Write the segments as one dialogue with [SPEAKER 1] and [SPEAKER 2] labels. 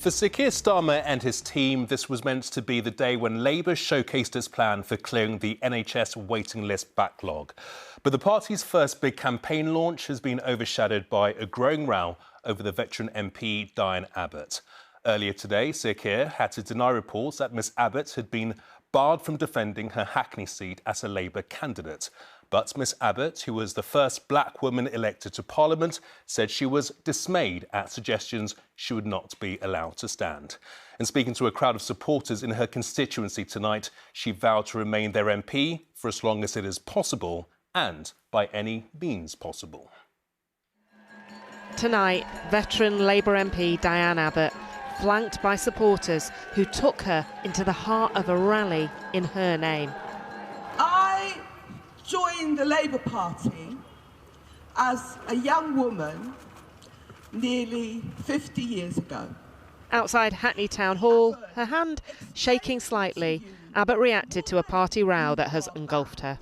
[SPEAKER 1] For Sir Keir Starmer and his team, this was meant to be the day when Labour showcased its plan for clearing the NHS waiting list backlog. But the party's first big campaign launch has been overshadowed by a growing row over the veteran MP Diane Abbott. Earlier today, Sir Keir had to deny reports that Ms Abbott had been barred from defending her Hackney seat as a Labour candidate. But Ms Abbott, who was the first black woman elected to Parliament, said she was dismayed at suggestions she would not be allowed to stand. And speaking to a crowd of supporters in her constituency tonight, she vowed to remain their MP for as long as it is possible and by any means possible.
[SPEAKER 2] Tonight, veteran Labour MP Diane Abbott, flanked by supporters who took her into the heart of a rally in her name.
[SPEAKER 3] I joined the Labour Party as a young woman nearly 50 years ago.
[SPEAKER 2] Outside Hackney Town Hall, her hand shaking slightly, Abbott reacted to a party row that has engulfed her.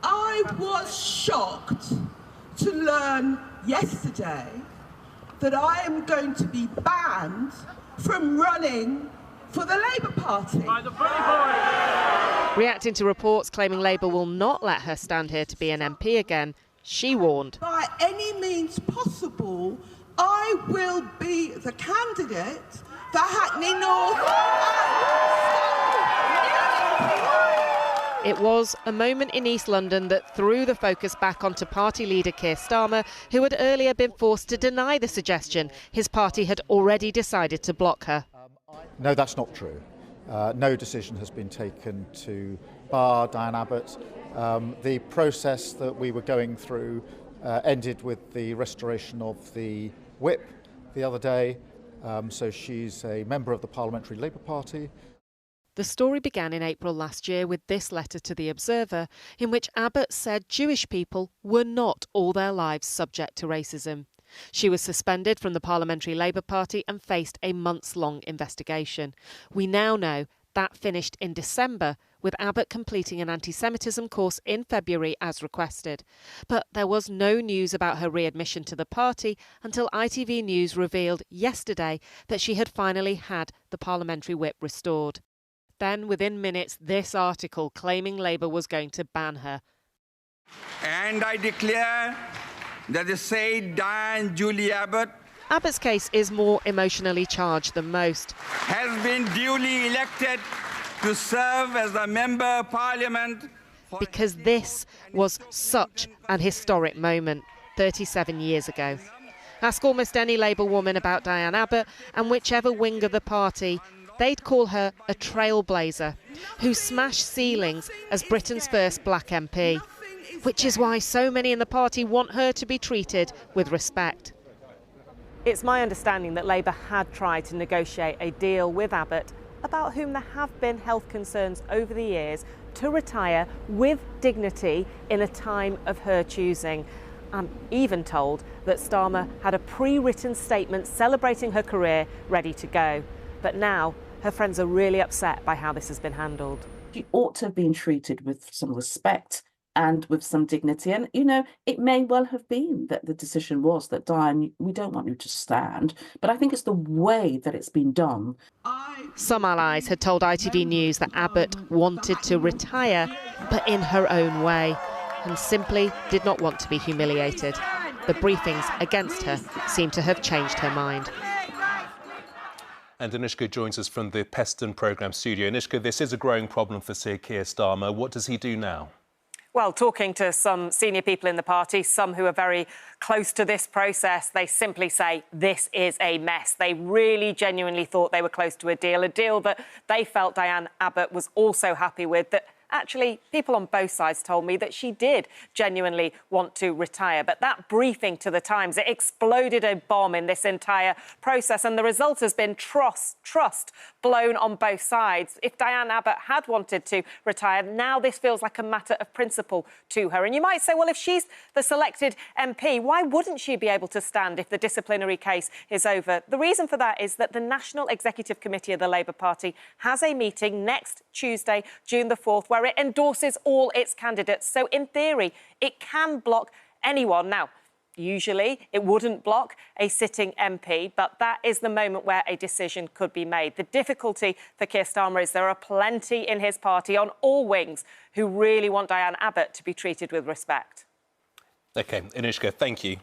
[SPEAKER 3] I was shocked to learn yesterday that I am going to be banned from running for the Labour Party.
[SPEAKER 2] Reacting to reports claiming Labour will not let her stand here to be an MP again, she warned.
[SPEAKER 3] By any means possible, I will be the candidate for Hackney North and
[SPEAKER 2] It was a moment in East London that threw the focus back onto party leader Keir Starmer, who had earlier been forced to deny the suggestion his party had already decided to block her.
[SPEAKER 4] No, that's not true. No decision has been taken to bar Diane Abbott. The process that we were going through ended with the restoration of the whip the other day. So she's a member of the Parliamentary Labour Party.
[SPEAKER 2] The story began in April last year with this letter to The Observer, in which Abbott said Jewish people were not all their lives subject to racism. She was suspended from the Parliamentary Labour Party and faced a months-long investigation. We now know that finished in December, with Abbott completing an anti-Semitism course in February as requested. But there was no news about her readmission to the party until ITV News revealed yesterday that she had finally had the parliamentary whip restored. Then, within minutes, this article claiming Labour was going to ban her.
[SPEAKER 5] And I declare that the said Diane Julie Abbott
[SPEAKER 2] Abbott's case is more emotionally charged than most.
[SPEAKER 5] has been duly elected to serve as a Member of Parliament.
[SPEAKER 2] Because this was such an historic moment 37 years ago. Ask almost any Labour woman about Diane Abbott, and whichever wing of the party, they'd call her a trailblazer who smashed ceilings as Britain's first black MP, which is why so many in the party want her to be treated with respect. It's my understanding that Labour had tried to negotiate a deal with Abbott, about whom there have been health concerns over the years, to retire with dignity in a time of her choosing. I'm even told that Starmer had a pre-written statement celebrating her career ready to go. But now her friends are really upset by how this has been handled.
[SPEAKER 6] She ought to have been treated with some respect and with some dignity. And, you know, it may well have been that the decision was that, Diane, we don't want you to stand. But I think it's the way that it's been done.
[SPEAKER 2] Some allies had told ITV News that Abbott wanted to retire, but in her own way, and simply did not want to be humiliated. The briefings against her seem to have changed her mind.
[SPEAKER 1] And Anushka joins us from the Peston programme studio. Anushka, this is a growing problem for Sir Keir Starmer. What does he do now?
[SPEAKER 2] Well, talking to some senior people in the party, some who are very close to this process, they simply say this is a mess. They really genuinely thought they were close to a deal that they felt Diane Abbott was also happy with, that actually people on both sides told me that she did genuinely want to retire. But that briefing to the Times, it exploded a bomb in this entire process, and the result has been trust blown on both sides. If Diane Abbott had wanted to retire, now this feels like a matter of principle to her. And you might say, well, if she's the selected MP, why wouldn't she be able to stand if the disciplinary case is over? The reason for that is that the National Executive Committee of the Labour Party has a meeting next Tuesday, June the 4th, where it endorses all its candidates. So, in theory, it can block anyone. Now, Usually, it wouldn't block a sitting MP, but that is the moment where a decision could be made. The difficulty for Keir Starmer is there are plenty in his party on all wings who really want Diane Abbott to be treated with respect.
[SPEAKER 1] OK, Anushka, thank you.